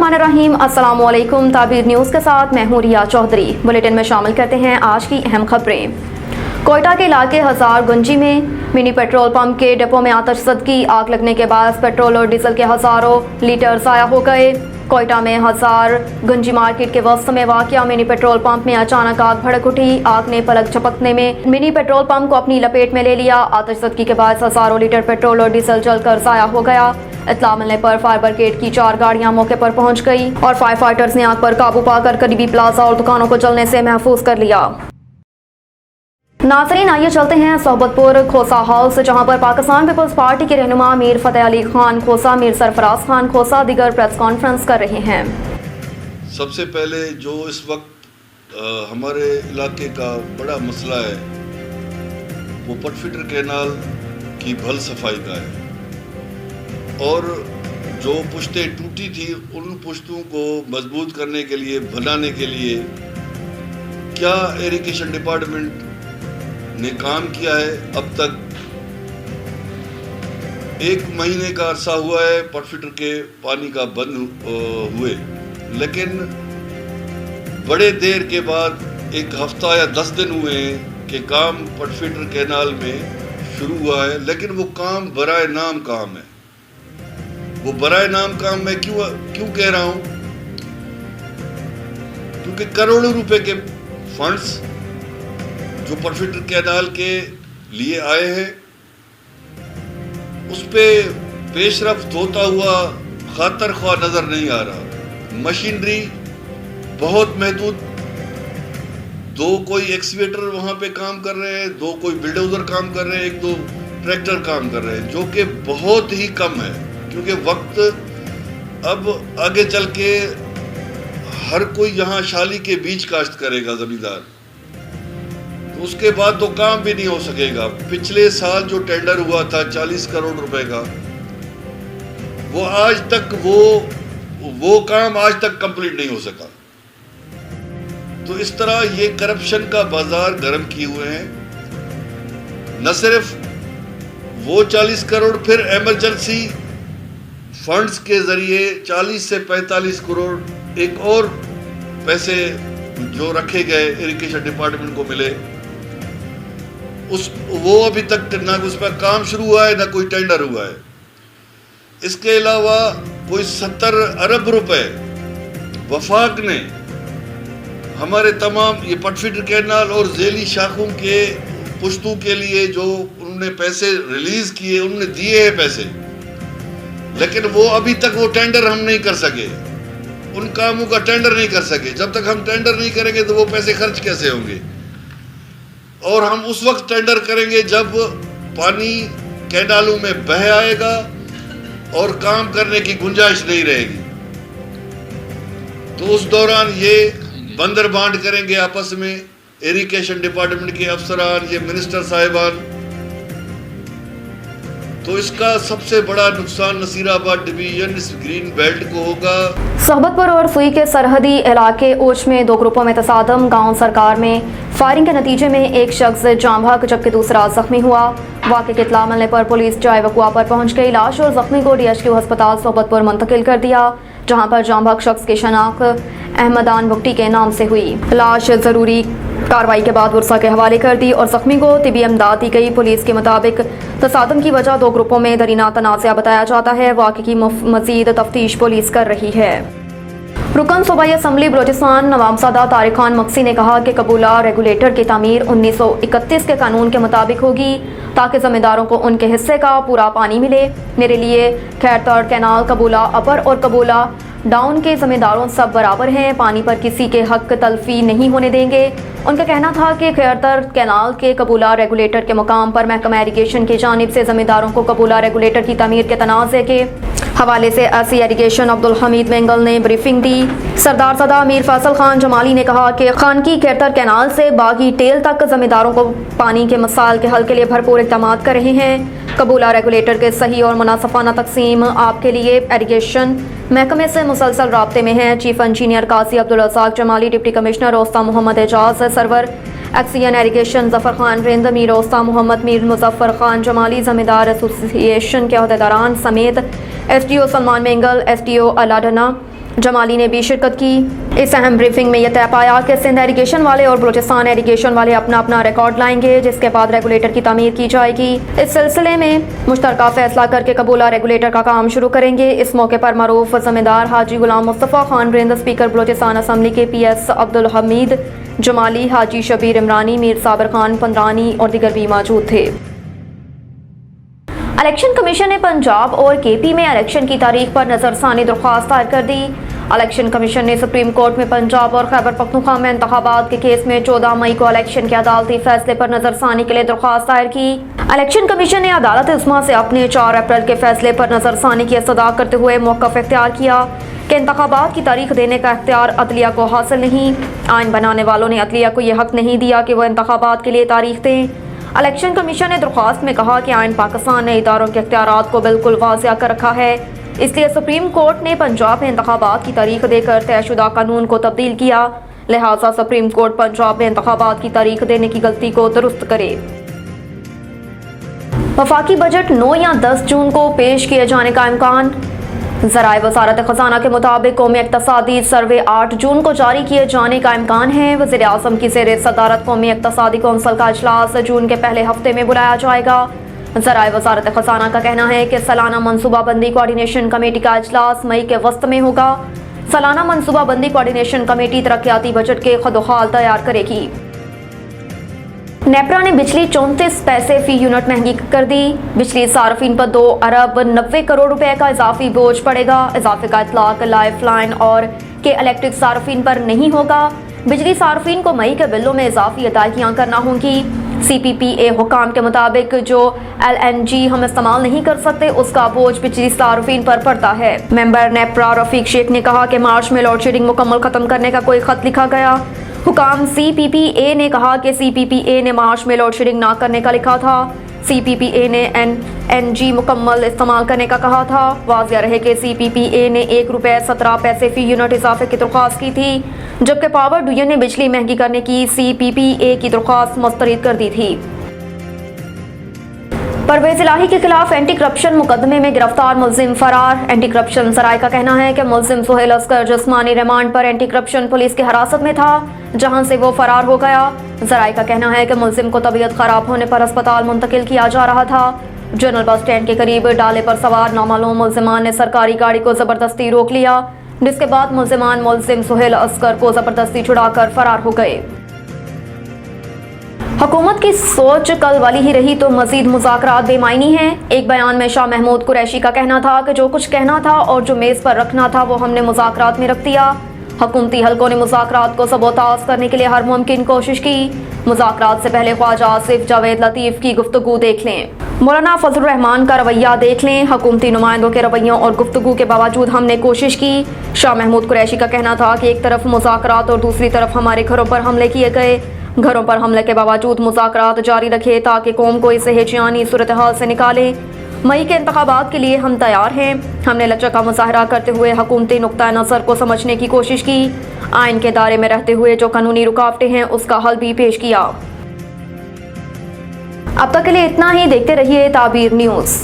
बिस्मिल्लाहिर्रहमानिर्रहीम। अस्सलाम वालेकुम। ताबीर न्यूज़ के साथ मैं हूँ रिया चौधरी। बुलेटिन में शामिल करते हैं आज की अहम खबरें। कोयटा के इलाके हज़ारगंजी में मिनी पेट्रोल पंप के डिपो में आतिशज़दी आग लगने के बाद पेट्रोल और डीजल के हज़ारों लीटर ज़ाया हो गए। कोयटा में हज़ारगंजी मार्केट के वस्त में वाक़या मिनी पेट्रोल पंप में अचानक आग भड़क उठी। आग ने पलक झपकने में मिनी पेट्रोल पंप को अपनी लपेट में ले लिया। आतिशज़दी के बाद हज़ारों लीटर पेट्रोल और डीजल जलकर ज़ाया हो गया। इत्तला मिलने पर फायर ब्रिगेड की 4 गाड़ियां मौके पर पहुंच गई और फायर फाइटर्स ने आग पर काबू पाकर करीबी प्लाजा और दुकानों को जलने से महफूज कर लिया। नाज़रीन, आइए चलते हैं सोहबतपुर खोसा हाउस, जहां पर पाकिस्तान पीपल्स पार्टी के रहनुमा मीर फतेह अली खान खोसा, मीर सरफराज खान खोसा दीगर प्रेस कॉन्फ्रेंस कर रहे हैं। सबसे पहले जो इस वक्त हमारे इलाके का बड़ा मसला है वो पटफिटर कैनाल की भल सफाई का है और जो पुश्तें टूटी थी उन पुश्तों को मजबूत करने के लिए, बनाने के लिए क्या इरिगेशन डिपार्टमेंट ने काम किया है। अब तक 1 महीने का अरसा हुआ है पटफिटर के पानी का बंद हुए, लेकिन बड़े देर के बाद 1 हफ्ता या 10 दिन हुए हैं कि काम पटफिटर कैनाल में शुरू हुआ है, लेकिन वो काम बराए नाम काम है। वो बराए नाम काम मैं क्यों कह रहा हूं, क्योंकि करोड़ों रुपए के फंड्स जो पटफिटर कैनाल के लिए आए हैं उस पे पेशरफ्त होता हुआ खातर ख्वाह नजर नहीं आ रहा। मशीनरी बहुत महदूद, 2 कोई एक्सवेटर वहां पे काम कर रहे हैं, 2 कोई बिल्डोजर काम कर रहे हैं, 1-2 ट्रैक्टर काम कर रहे हैं, जो कि बहुत ही कम है, क्योंकि वक्त अब आगे चल के हर कोई यहाँ शाली के बीज काश्त करेगा जमींदार, तो उसके बाद तो काम भी नहीं हो सकेगा। पिछले साल जो टेंडर हुआ था 40 करोड़ रुपए का, वो आज तक वो काम आज तक कंप्लीट नहीं हो सका। तो इस तरह ये करप्शन का बाजार गर्म किए हुए हैं। न सिर्फ वो 40 करोड़, फिर इमरजेंसी फंड्स के जरिए 40 से 45 करोड़ एक और पैसे जो रखे गए इरिगेशन डिपार्टमेंट को मिले, वो अभी तक ना उस पर काम शुरू हुआ है, ना कोई टेंडर हुआ है। इसके अलावा कोई 70 अरब रुपए वफाक ने हमारे तमाम ये पटफिटर कैनाल और झेली शाखों के पुश्तों के लिए जो उन्होंने पैसे रिलीज किए, उन्होंने दिए हैं पैसे, लेकिन वो अभी तक वो टेंडर हम नहीं कर सके, उन कामों का टेंडर नहीं कर सके। जब तक हम टेंडर नहीं करेंगे तो वो पैसे खर्च कैसे होंगे, और हम उस वक्त टेंडर करेंगे जब पानी कैनालों में बह आएगा और काम करने की गुंजाइश नहीं रहेगी। तो उस दौरान ये बंदर बांट करेंगे आपस में इरिगेशन डिपार्टमेंट के अफसरान, ये मिनिस्टर साहिबान। तो इसका सबसे बड़ा नुकसान नसीराबाद डिवीजन इस ग्रीन बेल्ट को होगा। सोहबतपुर और सुई के सरहदी इलाके ओच में 2 ग्रुपों में तसादम। गांव सरकार में फायरिंग के नतीजे में एक शख्स जाम भाग जबकि दूसरा जख्मी हुआ। वाक़े की इत्तला मिलने पर पुलिस जाए वक़ुआ पर पहुंच गई। लाश और जख्मी को DHQ अस्पताल सोहबतपुर मुंतकिल कर दिया, जहां पर जाम भाग शख्स की शनाख्त अहमदान भुट्टी के नाम से हुई। लाश जरूरी कार्रवाई के बाद वर्सा के हवाले कर दी और जख्मी को तिबी इमदाद दी गई। पुलिस के मुताबिक तसादम की वजह 2 ग्रुपों में दरीना तनाज़ा बताया जाता है। वाक़े की मज़ीद तफ्तीश पुलिस कर रही है। रुकन सूबाई असम्बली बलोचिस्तान नवाबजादा तारिक खान मक्सी ने कहा कि कबूला रेगुलेटर की तामीर 1931 के कानून के मुताबिक होगी ताकि जमींदारों को उनके हिस्से का पूरा पानी मिले। मेरे लिए खैरतड़ कैनाल, कबूला अपर और कबूला डाउन के जमींदारों सब बराबर हैं, पानी पर किसी के हक तलफी नहीं होने देंगे। उनका कहना था कि खैरतड़ कैनाल के कबूला रेगुलेटर के मुकाम पर महकमा इरिगेशन की जानिब से जमींदारों को कबूला रेगुलेटर की तामीर के तनाज़े के हवाले से एसी इरिगेशन अब्दुल हमीद मेंगल ने ब्रीफिंग दी। सरदार सदा मीर फैसल खान जमाली ने कहा कि खानकी खैरतड़ कैनाल से बागी टेल तक जमींदारों को पानी के मसाइल के हल के लिए भरपूर इक़दाम कर रहे हैं। कबूला रेगुलेटर के सही और मुनासिफाना तकसीम आपके लिए इरिगेशन महकमे से मुसलसल राब्ते में है। Chief engineer Qazi Abdul Razzaq Jamali, deputy commissioner Rosta Mohammad Ejaz Sarwar, XEN irrigation Zafar Khan Rind, Mir Rosta Mohammad, Mir Muzaffar Khan Jamali, जमींदार एसोसिएशन के अहदेदारान समेत SDO सलमान मेंगल, SDO अलाडना, जमाली ने भी शिरकत की। इस अहम ब्रीफिंग में यह तय पाया कि सिंध एरीगेशन वाले और बलूचिस्तान एरीगेशन वाले अपना अपना रिकॉर्ड लाएंगे, जिसके बाद रेगुलेटर की तामीर की जाएगी। इस सिलसिले में मुश्तरका फैसला करके कबूला रेगुलेटर का काम शुरू करेंगे। इस मौके पर मरूफ ज़मींदार हाजी गुलाम मुस्तफ़ा खान रिंद, स्पीकर बलूचिस्तान असम्बली के PS अब्दुल हमीद जमाली, हाजी शबीर इमरानी, मीर साबिर खान पंद्रानी और दीगर भी मौजूद थे। इलेक्शन कमीशन ने पंजाब और KP में इलेक्शन की तारीख पर नजरसानी दरख्वास्त दायर कर दी। इलेक्शन कमीशन ने सुप्रीम कोर्ट में पंजाब और खैबर पख्तूनख्वा में इंतखाबात के केस में 14 मई को इलेक्शन के अदालती फैसले पर नजरसानी के लिए दरख्वास्त दायर की। इलेक्शन कमीशन ने अदालत उस्मा से अपने 4 अप्रैल के फैसले पर नजरसानी की इस्तदा करते हुए मौक़िफ़ इख्तियार किया कि इंतखाबात की तारीख देने का इख्तियार अदलिया को हासिल नहीं। आइन बनाने वालों ने अदलिया को यह हक नहीं दिया कि वह इंतखाबात के लिए तारीख दें। इलेक्शन कमीशन ने दरख्वास्त में कहा कि आइन पाकिस्तान ने इदारों के इख्तियारात को बिल्कुल वाज़िया कर रखा है, इसलिए सुप्रीम कोर्ट ने पंजाब में इंतखाबात की तारीख देकर तयशुदा कानून को तब्दील किया। लिहाजा सुप्रीम कोर्ट पंजाब में इंतखाबात की तारीख देने की गलती को दुरुस्त करे। वफाकी बजट 9 या 10 जून को पेश किए जाने का इम्कान। ज़राए वज़ारत ख़ज़ाना के मुताबिक कौमी इक़्तिसादी सर्वे 8 जून को जारी किए जाने का इम्कान है। वज़ीर आज़म की ज़ेर सदारत कौमी इक़्तिसादी कौंसिल का इजलास जून के पहले हफ्ते में बुलाया जाएगा। ज़राए वज़ारत ख़ज़ाना का कहना है कि सालाना मनसूबाबंदी कोऑर्डिनेशन कमेटी का इजलास मई के वस्त में होगा। सालाना मनसूबाबंदी कोऑर्डिनेशन कमेटी तरक्याती बजट के खदोखाल तैयार करेगी। नेपरा ने बिजली 34 पैसे फी यूनिट महंगी कर दी। बिजली सार्फिन पर 2 अरब 90 करोड़ रुपए का इजाफी बोझ पड़ेगा। इजाफे का इतलाक लाइफ लाइन और के इलेक्ट्रिक सार्फिन पर नहीं होगा। बिजली सार्फिन को मई के बिलों में इजाफी अदायगियाँ करना होंगी। CPPA हुकाम के मुताबिक जो LNG हम इस्तेमाल नहीं कर सकते उसका बोझ बिजली सार्फिन पर पड़ता है। मेंबर नेपरा रफीक शेख ने कहा कि मार्च में लोड शेडिंग मुकम्मल खत्म करने का कोई खत लिखा गया। हुकाम CPPA ने कहा कि CPPA ने मार्च में लोड शेडिंग ना करने का लिखा था। CPPA ने NG मुकम्मल इस्तेमाल करने का कहा था। वाज़िया रहे कि CPPA ने 1 रुपये 17 पैसे फी यूनिट इजाफे की दरख्वास्त की थी, जबकि पावर डिवीजन ने बिजली महंगी करने की CPPA की दरख्वास्त मुस्तरद कर दी थी। परवेज इलाही के खिलाफ एंटी करप्शन मुकदमे में गिरफ्तार मुलजिम फरार। एंटी करप्शन ज़राए का कहना है कि मुलजिम सुहेल अस्कर जिस्मानी रिमांड पर एंटी करप्शन पुलिस की हिरासत में था, जहां से वो फरार हो गया। ज़राए का कहना है कि मुलजिम को तबीयत खराब होने पर अस्पताल मुंतकिल किया जा रहा था। जनरल बस स्टैंड के करीब डाले पर सवार नामालूम मुलजिमान ने सरकारी गाड़ी को जबरदस्ती रोक लिया, जिसके बाद मुलजिमान मुलजिम सुहेल अस्कर को जबरदस्ती छुड़ाकर फरार हो गए। हुकूमत की सोच कल वाली ही रही तो मजीद मुज़ाकरात बेमायनी हैं। एक बयान में शाह महमूद कुरैशी का कहना था कि जो कुछ कहना था और जो मेज़ पर रखना था वो हमने मुज़ाकरात में रख दिया। हुकूमती हलकों ने मुज़ाकरात को सबोताज करने के लिए हर मुमकिन कोशिश की। मुज़ाकरात से पहले ख्वाजा आसिफ जावेद लतीफ़ की गुफ्तगू देख लें, मौलाना फजल रहमान का रवैया देख लें। हुकूमती नुमाइंदों के रवैयों और गुफ्तगू के बावजूद हमने कोशिश की। शाह महमूद कुरैशी का कहना था कि एक तरफ मुज़ाकरात और दूसरी तरफ हमारे घरों पर हमले किए गए। घरों पर हमले के बावजूद मुज़ाकरात जारी रखे ताकि कौम को इस हेजियानी सूरत हाल से निकाले। मई के इंतखाबात के लिए हम तैयार हैं। हमने लचक का मुजाहरा करते हुए हुकूमती नुक्ता नज़र को समझने की कोशिश की। आइन के दायरे में रहते हुए जो कानूनी रुकावटें हैं उसका हल भी पेश किया। अब तक के लिए इतना ही। देखते रहिए ताबीर न्यूज़।